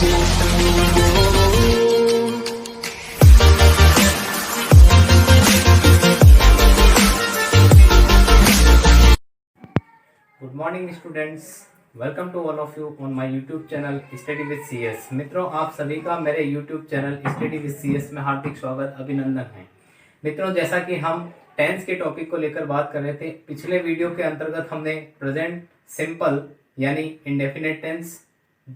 Good morning students, welcome to all of you on my YouTube channel study with CS. मित्रों, आप सभी का मेरे YouTube channel study with CS में हार्दिक स्वागत, अभिनंदन है। मित्रों, जैसा कि हम टेंस के टॉपिक को लेकर बात कर रहे थे, पिछले वीडियो के अंतर्गत हमने प्रेजेंट सिंपल यानी indefinite tense,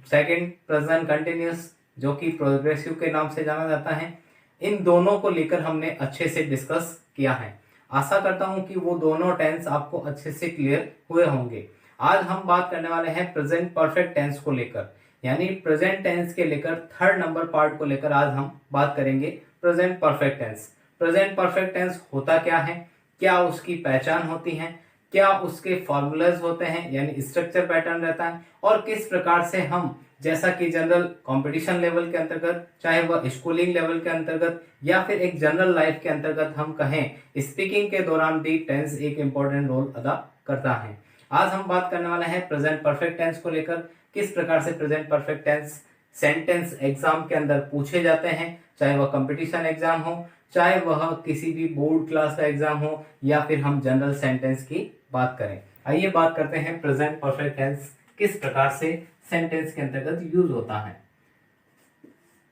second present continuous जो कि प्रोग्रेसिव के नाम से जाना जाता है, इन दोनों को लेकर हमने अच्छे से डिस्कस किया है। आशा करता हूं कि वो दोनों टेंस आपको अच्छे से क्लियर हुए होंगे। आज हम बात करने वाले हैं प्रेजेंट परफेक्ट टेंस को लेकर, यानी प्रेजेंट टेंस के लेकर थर्ड नंबर पार्ट को लेकर आज हम बात करेंगे। Present perfect tense, present perfect tense होता क्या है, क्या उसकी पहचान होती है, क्या उसके फॉर्मूलाज होते हैं यानी स्ट्रक्चर पैटर्न रहता है, और किस प्रकार से हम जैसा कि जनरल कंपटीशन लेवल के अंतर्गत, चाहे वह स्कूलिंग लेवल के अंतर्गत या फिर एक जनरल लाइफ के अंतर्गत हम कहें, स्पीकिंग के दौरान भी टेंस एक इंपॉर्टेंट रोल अदा करता है। आज हम बात करने वाले हैं प्रेजेंट परफेक्ट टेंस को लेकर, किस प्रकार से present perfect tense sentence exam के अंदर पूछे जाते हैं, चाहे वह कंपटीशन एग्जाम हो, चाहे वह किसी भी बोर्ड क्लास का एग्जाम हो, या फिर हम जनरल सेंटेंस की बात करें। आइए बात करते हैं प्रेजेंट परफेक्ट टेंस किस प्रकार से सेंटेंस के अंतर्गत यूज होता है।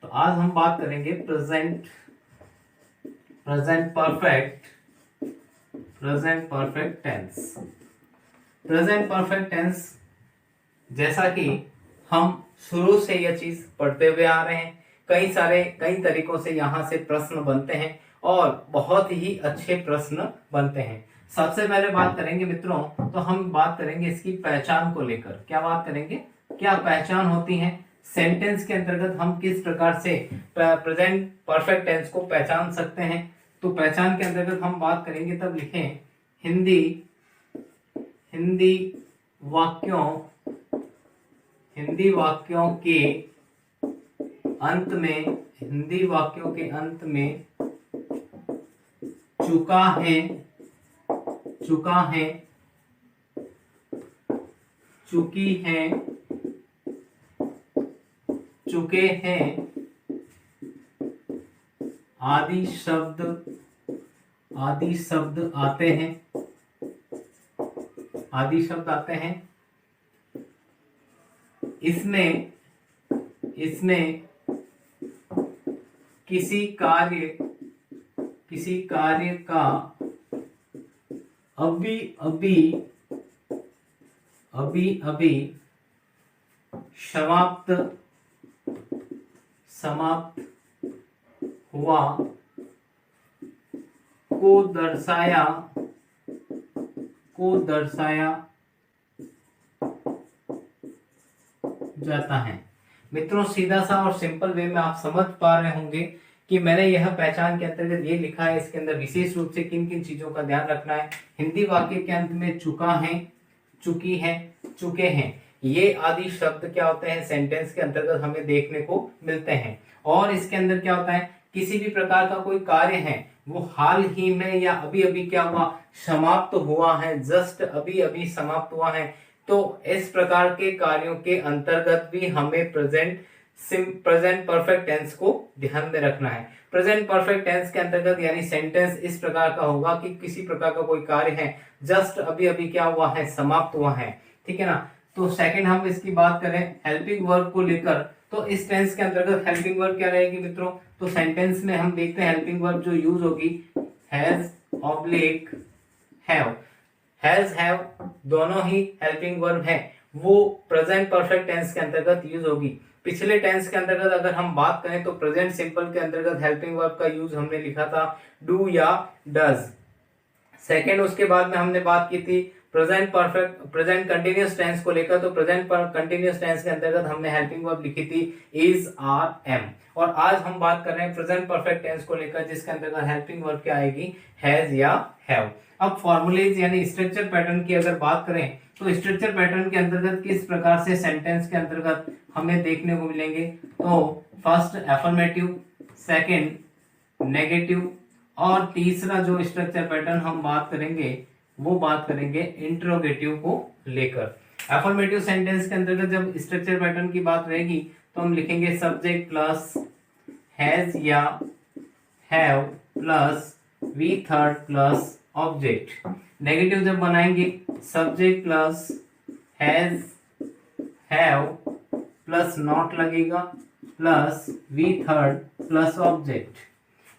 तो आज हम बात करेंगे present perfect tense. Present perfect tense, जैसा कि हम शुरू से यह चीज पढ़ते हुए आ रहे हैं, कई तरीकों से यहाँ से प्रश्न बनते हैं और बहुत ही अच्छे प्रश्न बनते हैं। सबसे पहले बात करेंगे मित्रों, तो हम बात करेंगे इसकी पहचान को लेकर। क्या बात करेंगे, क्या पहचान होती है सेंटेंस के अंतर्गत, हम किस प्रकार से प्रेजेंट परफेक्ट टेंस को पहचान सकते हैं। तो पहचान के अंतर्गत हम बात करेंगे, तब लिखें हिंदी वाक्यों के अंत में चुका है, चुकी है, चुके हैं आदि शब्द आते हैं। इसमें किसी कार्य का अभी समाप्त हुआ को दर्शाया जाता है। मित्रों, सीधा सा और सिंपल वे में आप समझ पा रहे होंगे कि मैंने यह पहचान के अंतर्गत ये लिखा है, इसके अंदर विशेष रूप से किन किन चीजों का ध्यान रखना है। हिंदी वाक्य के अंत में चुका है, चुकी है, चुके हैं, ये आदि शब्द क्या होते हैं सेंटेंस के अंतर्गत हमें देखने को मिलते हैं। और इसके अंदर क्या होता है, किसी भी प्रकार का कोई कार्य है वो हाल ही में या अभी अभी क्या हुआ, समाप्त हुआ है, जस्ट अभी अभी समाप्त हुआ है। तो इस प्रकार के कार्यों के अंतर्गत भी हमें प्रेजेंट परफेक्ट टेंस को ध्यान में रखना है। प्रेजेंट परफेक्ट टेंस के अंतर्गत यानी सेंटेंस इस प्रकार का होगा कि किसी प्रकार का कोई कार्य है, जस्ट अभी अभी क्या हुआ है, समाप्त हुआ है। ठीक है ना। तो सेकंड हम इसकी बात करें हेल्पिंग वर्ब को लेकर, तो इस टेंस के अंतर्गत हेल्पिंग वर्ब क्या रहेगी मित्रों। तो सेंटेंस में हम देखते हैं हेल्पिंग वर्ब जो यूज होगी has oblique have. Has have दोनों ही हेल्पिंग वर्ब है, वो प्रेजेंट परफेक्ट टेंस के अंतर्गत यूज होगी। पिछले टेंस के अंतर्गत अगर हम बात करें तो प्रेजेंट सिंपल के अंतर्गत हेल्पिंग वर्ब का यूज हमने लिखा था डू या डज। सेकंड, उसके बाद में हमने बात की थी प्रेजेंट कंटिन्यूअस टेंस को लेकर, तो प्रेजेंट कंटिन्यूअस टेंस के अंतर्गत हमने हेल्पिंग वर्ब लिखी थी इज, आर, एम। और आज हम बात कर रहे हैं प्रेजेंट परफेक्ट टेंस को लेकर, जिसके अंतर्गत हेल्पिंग वर्ब क्या आएगी, हैज या हैव। अब फॉर्मूलेज यानी स्ट्रक्चर पैटर्न की अगर बात करें, तो स्ट्रक्चर पैटर्न के अंतर्गत किस प्रकार से सेंटेंस के अंतर्गत हमें देखने को मिलेंगे। तो फर्स्ट एफर्मेटिव, सेकंड नेगेटिव, और तीसरा जो स्ट्रक्चर पैटर्न हम बात करेंगे वो बात करेंगे इंट्रोगेटिव को लेकर। एफर्मेटिव सेंटेंस के अंतर्गत जब स्ट्रक्चर पैटर्न की बात रहेगी तो हम लिखेंगे सब्जेक्ट प्लस हैज या have plus V third plus object. Negative जब बनाएंगे subject plus has have plus not लगेगा plus V third plus object.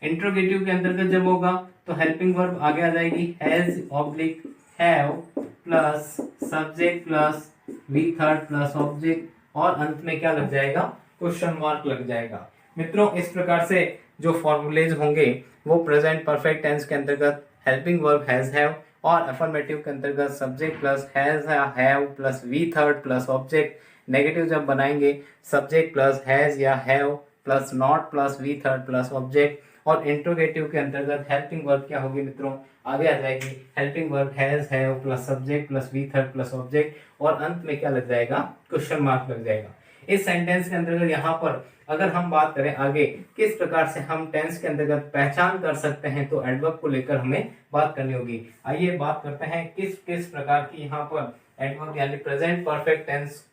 Interrogative के अंतर्गत जब होगा तो हेल्पिंग वर्ब आगे आ जाएगी has oblique have plus subject plus V third plus object और अंत में क्या लग जाएगा, क्वेश्चन मार्क लग जाएगा। मित्रों इस प्रकार से जो फॉर्मूलेज होंगे वो प्रेजेंट परफेक्ट टेंस के अंतर्गत हेल्पिंग वर्ब हैज हैव और अफर्मेटिव के अंतर्गत subject plus has have plus V third plus object. Negative जब बनाएंगे सब्जेक्ट प्लस हैज या have plus not plus V third plus object. और इंट्रोगेटिव के अंतर्गत हेल्पिंग वर्ब क्या होगी मित्रों, आगे आ जाएगी helping verb has have plus subject plus V third plus object और अंत में क्या लग जाएगा, क्वेश्चन मार्क लग जाएगा। इस सेंटेंस के अंतर्गत यहाँ पर अगर हम बात करें आगे किस प्रकार से हम टेंस के अंतर्गत पहचान कर सकते हैं तो एडवर्ब को लेकर हमें बात करनी होगी। आइए बात करते हैं किस किस प्रकार की यहाँ पर एडवर्ब यानी प्रेजेंट परफेक्ट टेंस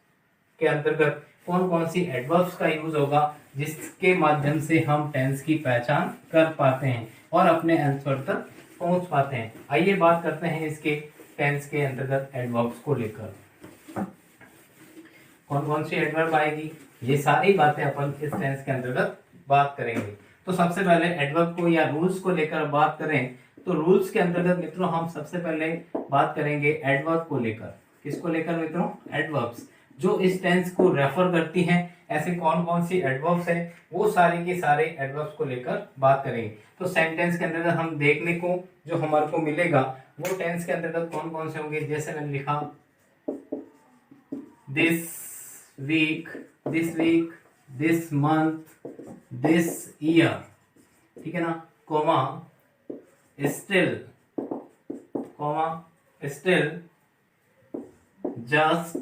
के अंतर्गत कौन कौन सी एडवर्ब्स का यूज होगा जिसके माध्यम से हम टेंस की पहचान कर पाते हैं और अपने आंसर तक पहुंच पाते हैं। आइए बात करते हैं इसके टेंस के अंतर्गत एडवर्ब्स को लेकर कौन कौन सी एडवर्ब आएगी, ये सारी बातें अपन इस टेंस के अंतर्गत बात करेंगे। तो सबसे पहले एडवर्ब को या रूल्स को लेकर बात करें तो रूल्स के अंतर्गत मित्रों हम सबसे पहले बात करेंगे एडवर्ब को लेकर। किसको लेकर मित्रों, एडवर्ब्स जो इस टेंस को रेफर करती हैं। ऐसे कौन कौन सी एडवर्ब्स हैं वो सारे के सारे एडवर्ब्स को लेकर बात करेंगे। तो सेंटेंस के अंतर्गत हम देखने को जो हमारे को मिलेगा वो टेंस के अंतर्गत कौन कौन से होंगे, जैसे मैंने लिखा this week, this month, this year, ठीक है ना, comma still, just,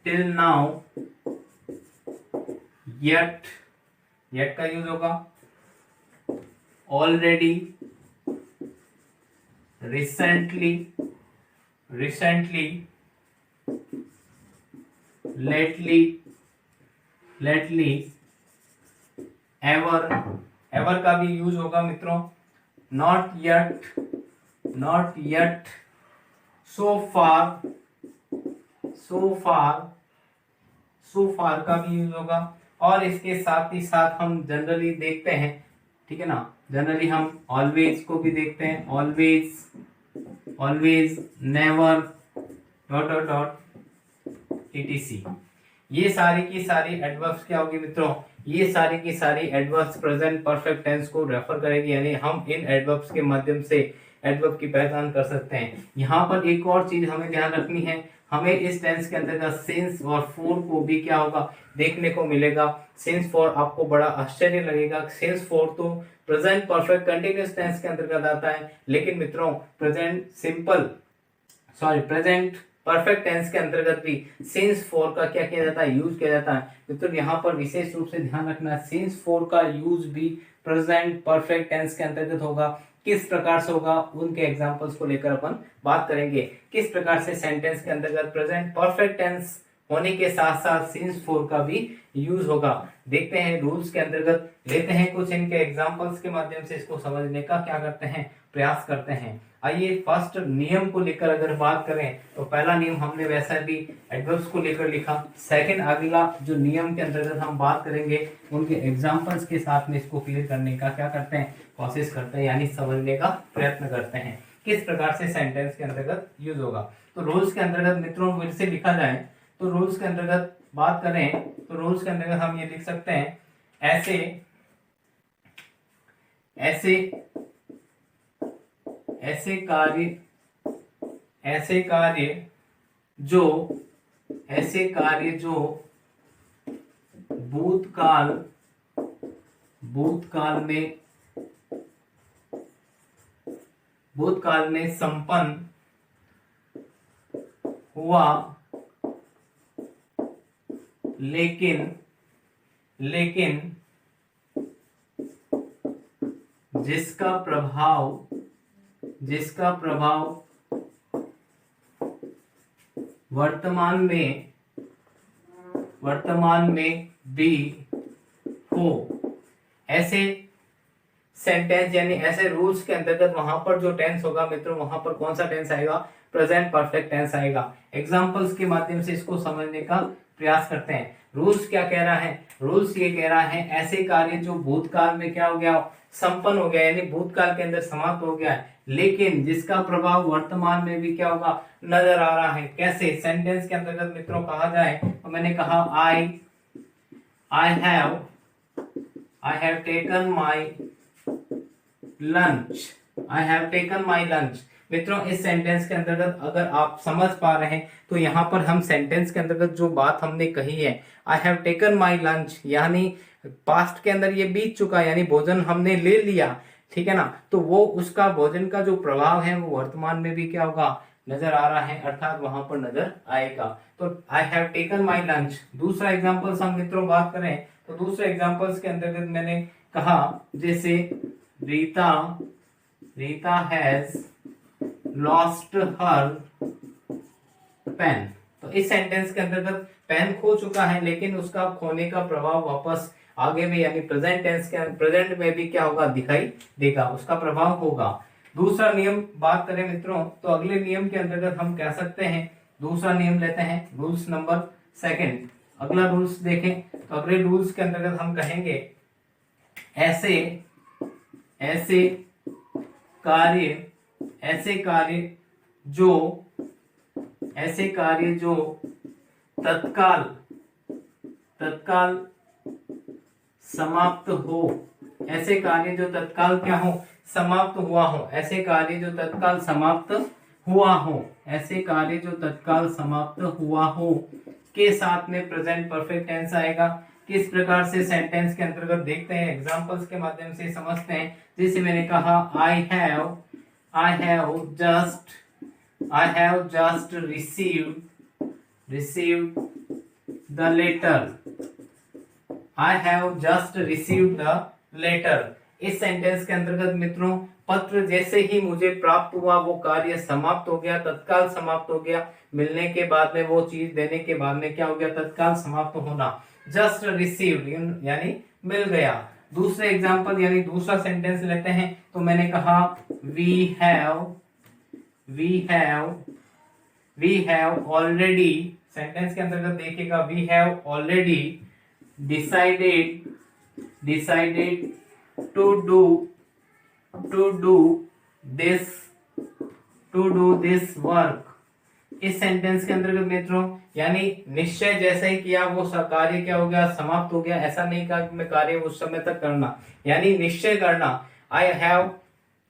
till now, yet का यूज होगा, ऑलरेडी, रिसेंटली, लेटली, एवर का भी यूज होगा मित्रों, नॉट यट, सो फार का भी यूज होगा। और इसके साथ ही साथ हम जनरली देखते हैं, ठीक है ना, जनरली हम ऑलवेज को भी देखते हैं, ऑलवेज, नेवर, etc। ये सारी की सारी एडवर्ब्स क्या होगी मित्रों, ये सारी की सारी एडवर्ब्स प्रेजेंट परफेक्ट टेंस को रेफर करेगी, यानी हम इन एडवर्ब्स के माध्यम से एडवर्ब की पहचान कर सकते हैं। यहाँ पर एक और चीज हमें ध्यान रखनी है, हमें इस टेंस के अंतर्गत सिंस और फॉर को भी क्या होगा देखने को मिलेगा। सिंस फॉर आपको बड़ा आश्चर्य लगेगा, सिंस फॉर तो प्रेजेंट परफेक्ट कंटिन्यूअस टेंस के अंतर्गत आता है, लेकिन मित्रों प्रेजेंट परफेक्ट टेंस के अंतर्गत भी सिंस फॉर का क्या किया जाता है, यूज किया जाता है। मित्रों यहाँ पर विशेष रूप से ध्यान रखना है, सिंस फॉर का यूज भी प्रेजेंट परफेक्ट टेंस के अंतर्गत होगा। किस प्रकार से होगा उनके एग्जांपल्स को लेकर अपन बात करेंगे, किस प्रकार से सेंटेंस के अंतर्गत प्रेजेंट परफेक्ट टेंस होने के साथ साथ सिंस फॉर का भी यूज होगा। देखते हैं रूल्स के अंतर्गत, लेते हैं कुछ इनके एग्जांपल्स के माध्यम से इसको समझने का क्या करते हैं, प्रयास करते हैं। आइए फर्स्ट नियम को लेकर अगर बात करें तो पहला नियम हमने वैसा भी एडवर्ब्स को लेकर लिखा। सेकंड अगला जो नियम के अंतर्गत हम बात करेंगे उनके एग्जांपल्स के साथ में इसको क्लियर करने का क्या करते हैं, कोशिश करते हैं, यानी समझने का प्रयत्न करते हैं किस प्रकार से सेंटेंस के अंतर्गत यूज होगा। तो रूल्स के अंतर्गत मित्रों फिर से लिखा जाए तो रूल्स के अंतर्गत बात करें तो रूल्स के अंतर्गत हम ये लिख सकते हैं, ऐसे कार्य जो भूतकाल में संपन्न हुआ, लेकिन जिसका प्रभाव वर्तमान में वर्तमान में भी हो, ऐसे सेंटेंस यानी ऐसे रूल्स के अंतर्गत वहां पर जो टेंस होगा मित्रों, वहां पर कौन सा टेंस आएगा, प्रेजेंट परफेक्ट टेंस आएगा। एग्जांपल्स के माध्यम से इसको समझने का प्रयास करते हैं। रूल्स क्या कह रहा है, रूल्स ये कह रहा है ऐसे कार्य जो भूतकाल में क्या हो गया, संपन्न हो गया, यानी भूतकाल के अंदर समाप्त हो गया है, लेकिन जिसका प्रभाव वर्तमान में भी क्या होगा, नजर आ रहा है। कैसे, सेंटेंस के अंतर्गत मित्रों कहा जाए तो मैंने कहा I have taken my lunch, I have taken my lunch. मित्रों इस सेंटेंस के अंतर्गत अगर आप समझ पा रहे हैं तो यहाँ पर हम सेंटेंस के अंतर्गत जो बात हमने कही है, I have taken my lunch, यानी पास्ट के अंदर ये बीत चुका है, यानी भोजन हमने ले लिया, ठीक है ना, तो वो उसका भोजन का जो प्रभाव है वो वर्तमान में भी क्या होगा, नजर आ रहा है, अर्थात वहां पर नजर आएगा। तो I have taken my lunch. दूसरा एग्जाम्पल्स हम मित्रों बात करें तो दूसरे एग्जाम्पल्स के अंतर्गत मैंने कहा जैसे Rita has lost her pen. तो इस सेंटेंस के अंतर्गत पेन खो चुका है, लेकिन उसका खोने का प्रभाव वापस आगे में यानी प्रेजेंट टेंस के प्रेजेंट में भी क्या होगा, दिखाई देगा, उसका प्रभाव होगा। दूसरा नियम बात करें मित्रों तो अगले नियम के अंतर्गत हम कह सकते हैं, दूसरा नियम लेते हैं, रूल्स नंबर सेकंड। अगला रूल्स देखें तो अगले रूल्स के अंतर्गत हम कहेंगे ऐसे कार्य जो तत्काल समाप्त हो, ऐसे कार्य जो तत्काल क्या हो, समाप्त हुआ हो, ऐसे कार्य जो तत्काल समाप्त हुआ हो, ऐसे कार्य जो तत्काल समाप्त हुआ हो के साथ में प्रेजेंट परफेक्ट टेंस आएगा। किस प्रकार से सेंटेंस के अंतर्गत देखते हैं, एग्जांपल्स के माध्यम से समझते हैं। जैसे मैंने कहा I have just received the letter, I have just received the letter. इस सेंटेंस के अंतर्गत मित्रों पत्र जैसे ही मुझे प्राप्त हुआ वो कार्य समाप्त हो गया, तत्काल समाप्त हो गया, मिलने के बाद में वो चीज देने के बाद में क्या हो गया, तत्काल समाप्त होना। जस्ट रिसीव्ड यानी मिल गया। दूसरे एग्जांपल यानी दूसरा सेंटेंस लेते हैं तो मैंने कहा वी हैव ऑलरेडी, सेंटेंस के अंतर्गत देखिएगा we have already decided to do this work. इस सेंटेंस के अंतर्गत मित्रों यानी निश्चय जैसे ही किया वो कार्य क्या हो गया, समाप्त हो गया। ऐसा नहीं कहा कि मैं कार्य उस समय तक करना, यानी निश्चय करना।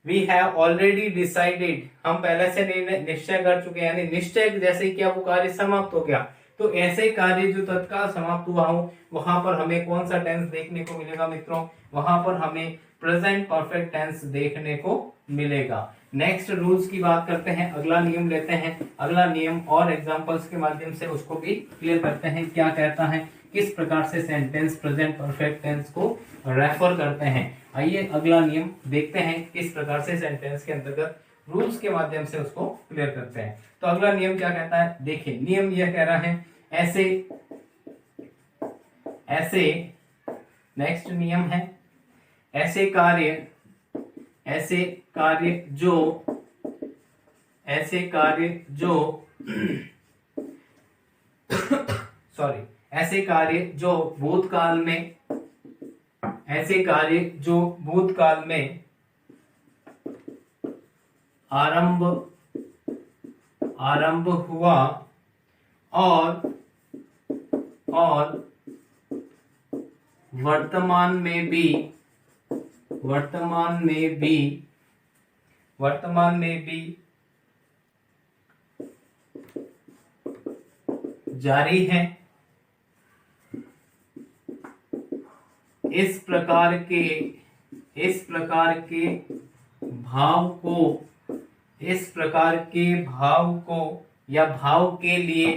वी हैव ऑलरेडी डिसाइडेड, हम पहले से निश्चय कर चुके हैं, यानी निश्चय जैसे ही किया वो कार्य समाप्त हो गया। तो ऐसे कार्य जो तत्काल समाप्त हुआ हो वहां पर हमें कौन सा टेंस देखने को मिलेगा मित्रों, वहां पर हमें प्रेजेंट परफेक्ट टेंस देखने को मिलेगा। नेक्स्ट रूल्स की बात करते हैं, अगला नियम लेते हैं। अगला नियम और एग्जांपल्स के माध्यम से उसको भी क्लियर करते हैं, क्या कहता है, किस प्रकार से सेंटेंस प्रेजेंट परफेक्ट टेंस को रेफर करते हैं। आइए अगला नियम देखते हैं किस प्रकार से सेंटेंस के अंतर्गत रूल्स के माध्यम से उसको क्लियर करते हैं। तो अगला नियम क्या कहता है, देखिए नियम यह कह रहा है नेक्स्ट नियम है ऐसे कार्य जो भूतकाल में आरंभ हुआ और वर्तमान में भी जारी है। इस प्रकार के भाव को या भाव के लिए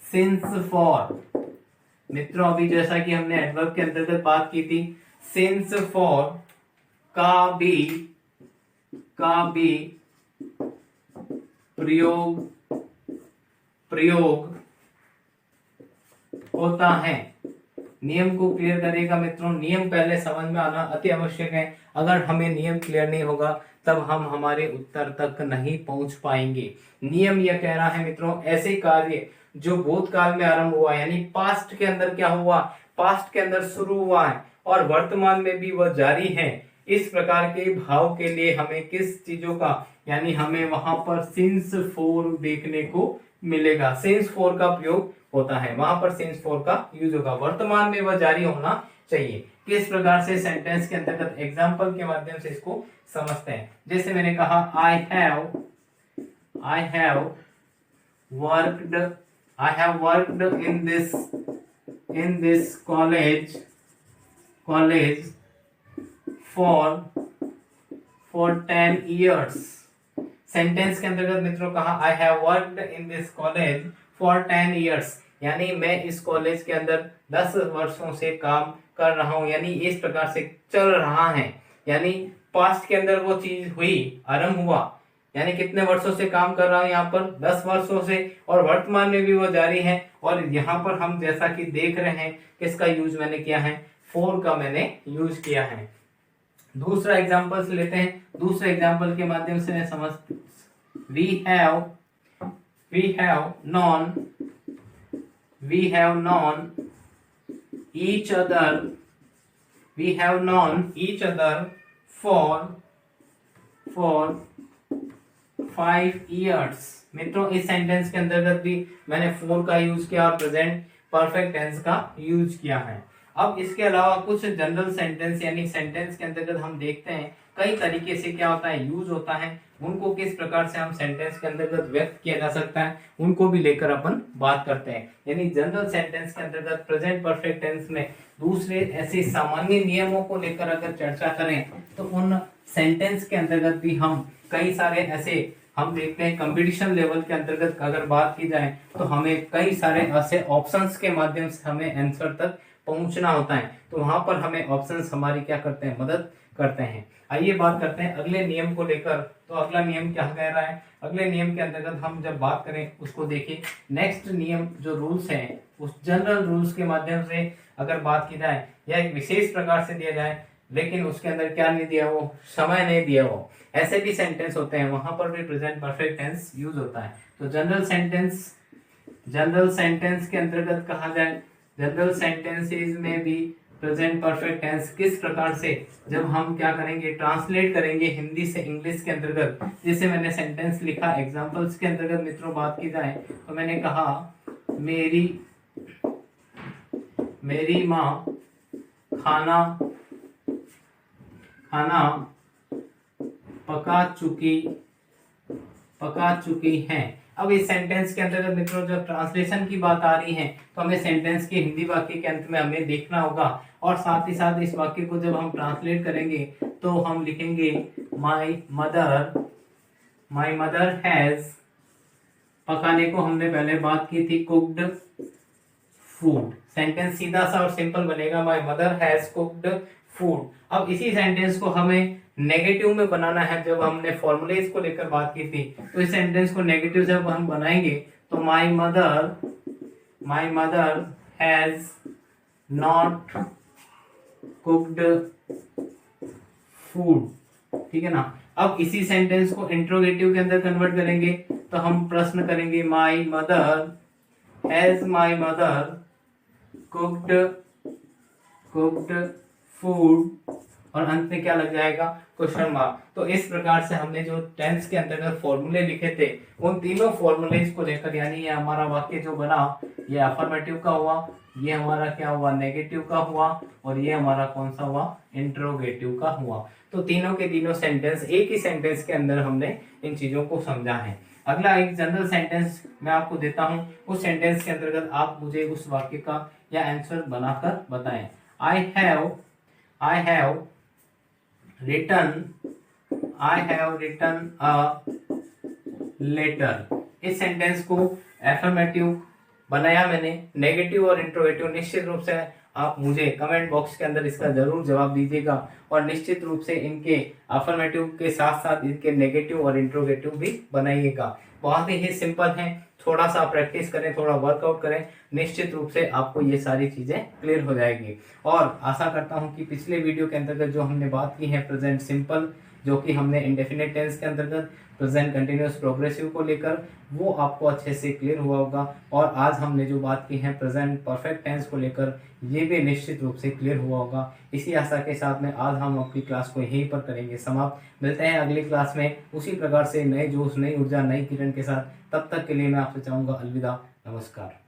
सिंस फॉर, मित्रों अभी जैसा कि हमने एडवर्ब के अंतर्गत बात की थी, सिंस फॉर का भी का भी प्रयोग प्रयोग होता है। नियम को क्लियर करेगा मित्रों। नियम पहले समझ में आना अति आवश्यक है। अगर हमें नियम क्लियर नहीं होगा तब हम हमारे उत्तर तक नहीं पहुंच पाएंगे। नियम यह कह रहा है मित्रों, ऐसे कार्य जो भूतकाल में आरंभ हुआ, यानी पास्ट के अंदर क्या हुआ, पास्ट के अंदर शुरू हुआ है और वर्तमान में भी वह जारी है, इस प्रकार के भाव के लिए हमें किस चीजों का, यानी हमें वहां पर सिंस फोर देखने को मिलेगा। सिंस फोर का प्रयोग होता है, वहां पर सिंस फोर का यूज होगा। वर्तमान में वह जारी होना चाहिए। किस प्रकार से सेंटेंस के अंतर्गत एग्जाम्पल के माध्यम से इसको समझते हैं। जैसे मैंने कहा I have worked in this college for 10 years। Sentence के अंतर्गत मित्रों कहा I have worked in this college for 10 years, यानी मैं इस कॉलेज के अंदर 10 वर्षों से काम कर रहा हूं, यानी इस प्रकार से चल रहा है। यानी पास्ट के अंदर वो चीज हुई, आरंभ हुआ, यानी कितने वर्षों से काम कर रहा हूं, यहाँ पर 10 वर्षों से, और वर्तमान में भी वो जारी है। और यहाँ पर हम जैसा कि देख रहे हैं किसका यूज मैंने किया है, फोर का मैंने यूज किया है। दूसरा एग्जाम्पल से लेते हैं। दूसरे एग्जाम्पल के माध्यम से मैं समझ, we have known each other for 5 years। मित्रों इस सेंटेंस के अंतर्गत भी मैंने फोर का यूज किया और प्रेजेंट परफेक्ट टेंस का यूज किया है। अब इसके अलावा कुछ जनरल सेंटेंस, यानी सेंटेंस के अंतर्गत हम देखते हैं कई तरीके से क्या होता है, यूज होता है। उनको किस प्रकार से हम सेंटेंस के अंतर्गत व्यक्त किया जा सकता है, उनको भी लेकर अपन बात करते हैं। यानी जनरल सेंटेंस के अंतर्गत प्रेजेंट परफेक्ट टेंस में दूसरे ऐसे सामान्य नियमों को लेकर अगर चर्चा करें तो उन सेंटेंस के अंतर्गत भी हम कई सारे ऐसे हम देखते हैं। कंपटीशन लेवल के अंतर्गत अगर बात की जाए तो हमें कई सारे ऐसे ऑप्शंस के माध्यम से हमें आंसर तक पहुंचना होता है, तो वहां पर हमें ऑप्शंस हमारी क्या करते हैं, मदद करते हैं। आइए बात करते हैं अगले नियम को लेकर। तो अगला नियम क्या कह रहा है, अगले नियम के अंतर्गत हम जब बात करें उसको देखिए। नेक्स्ट नियम जो रूल्स हैं उस जनरल रूल्स के माध्यम से अगर बात की जाए या एक विशेष प्रकार से दिया जाए, लेकिन उसके अंदर क्या नहीं दिया, वो समय नहीं दिया। वो ऐसे भी सेंटेंस होते हैं, वहां पर भी प्रेजेंट परफेक्ट टेंस यूज होता है। तो जनरल सेंटेंस के अंतर्गत कहा जाए, जनरल सेंटेंसेस में भी प्रेजेंट परफेक्ट टेंस किस प्रकार से जब हम क्या करेंगे, ट्रांसलेट करेंगे हिंदी से इंग्लिश के अंतर्गत। जैसे मैंने सेंटेंस लिखा, एग्जांपल्स के अंतर्गत मित्रों बात की जाए तो मैंने कहा मेरी माँ खाना पका चुकी है। अब इस सेंटेंस के अंतर्गत मित्रों जब ट्रांसलेशन की बात आ रही है तो हमें सेंटेंस के हिंदी वाक्य के अंत में हमें देखना होगा, और साथ ही साथ इस वाक्य को जब हम ट्रांसलेट करेंगे तो हम लिखेंगे माई मदर हैज, पकाने को हमने पहले बात की थी, कुक्ड फूड। सेंटेंस सीधा सा और सिंपल बनेगा, my mother has cooked food. अब इसी सेंटेंस को हमें नेगेटिव में बनाना है। जब हमने फॉर्मूलेज को लेकर बात की थी तो इस सेंटेंस को नेगेटिव जब हम बनाएंगे तो my mother has not cooked food, ठीक है ना। अब इसी सेंटेंस को इंट्रोगेटिव के अंदर कन्वर्ट करेंगे तो हम प्रश्न करेंगे माई मदर कुक्ड फूड, और अंत में क्या लग जाएगा, क्वेश्चन मार्क। तो इस प्रकार से हमने जो टेंस के अंतर्गत फॉर्मूले लिखे थे उन तीनों फॉर्मूलेज को लेकर, यानी ये हमारा वाक्य जो बना ये अफर्मेटिव का हुआ, ये हमारा क्या हुआ, नेगेटिव का हुआ, और ये हमारा कौन सा हुआ, इंट्रोगेटिव का हुआ। तो तीनों के तीनों सेंटेंस एक ही सेंटेंस के अंदर हमने इन चीजों को समझा है। अगला एक जनरल सेंटेंस मैं आपको देता हूं, उस सेंटेंस के अंतर्गत आप मुझे उस वाक्य का या आंसर बनाकर बताएं। I have written a letter। इस सेंटेंस को एफर्मेटिव बनाया मैंने, नेगेटिव और इंट्रोगेटिव निश्चित रूप से आप मुझे कमेंट बॉक्स के अंदर इसका जरूर जवाब दीजिएगा और निश्चित रूप से इनके अफर्मेटिव के साथ साथ इनके नेगेटिव और इंट्रोगेटिव भी बनाइएगा। बहुत ही सिंपल है, थोड़ा सा प्रैक्टिस करें, थोड़ा वर्कआउट करें, निश्चित रूप से आपको ये सारी चीजें क्लियर हो जाएगी। और आशा करता हूं कि पिछले वीडियो के अंतर्गत जो हमने बात की है प्रेजेंट सिंपल, जो कि हमने इंडेफिनिट टेंस के अंतर्गत प्रेजेंट कंटिन्यूअस प्रोग्रेसिव को लेकर, वो आपको अच्छे से क्लियर हुआ होगा। और आज हमने जो बात की है प्रेजेंट परफेक्ट टेंस को लेकर, ये भी निश्चित रूप से क्लियर हुआ होगा। इसी आशा के साथ में आज हम अपनी क्लास को यहीं पर करेंगे समाप्त। मिलते हैं अगली क्लास में उसी प्रकार से नए जोश, नई ऊर्जा, नई किरण के साथ। तब तक के लिए मैं आपसे चाहूंगा अलविदा, नमस्कार।